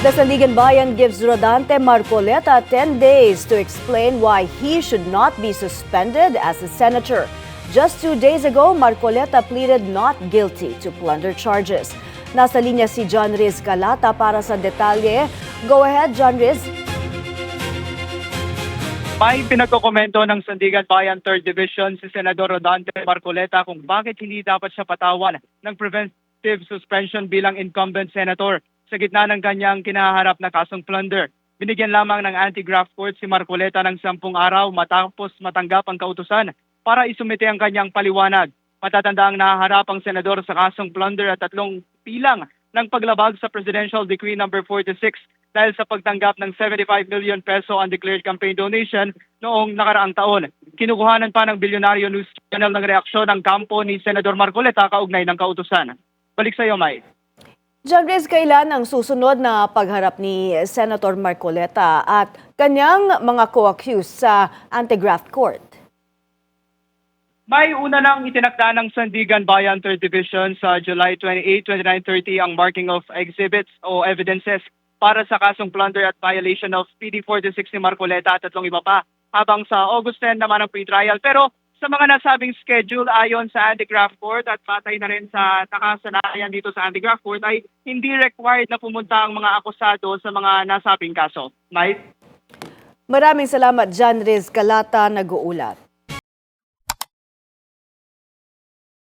The Sandigan Bayan gives Rodante Marcoleta 10 days to explain why he should not be suspended as a senator. Just 2 days ago, Marcoleta pleaded not guilty to plunder charges. Nasa linya si John Riz Calata para sa detalye. Go ahead, John Riz. May pinagkokomento ng Sandigan Bayan 3rd Division si Senador Rodante Marcoleta kung bakit hindi dapat siya patawan ng preventive suspension bilang incumbent senator sa gitna ng kanyang kinaharap na kasong plunder. Binigyan lamang ng anti-graft court si Marcoleta ng 10 araw matapos matanggap ang kautusan para isumite ang kanyang paliwanag. Matatanda ang nahaharap ang senador sa kasong plunder at 3 pilang ng paglabag sa Presidential Decree No. 46 dahil sa pagtanggap ng 75 million peso undeclared campaign donation noong nakaraang taon. Kinukuhanan pa ng Bilyonaryo News Channel ng reaksyon ng kampo ni Senador Marcoleta kaugnay ng kautusan. Balik sa iyo, Mai. John Riz, kailan ang susunod na pagharap ni Senator Marcoleta at kanyang mga co-accused sa anti-graft court? May una nang itinakda ng Sandigan Bayan 3rd Division sa July 28, 29, 30 ang marking of exhibits o evidences para sa kasong plunder at violation of PD 46 ni Marcoleta at 3 iba pa. Habang sa August 10 naman ang pre-trial. Pero sa mga nasabing schedule ayon sa anti-graft court at patay na rin sa nakasanayan dito sa anti-graft court ay hindi required na pumunta ang mga akusado sa mga nasabing kaso. Mike? Maraming salamat, John Riz Calata, nag-uulat.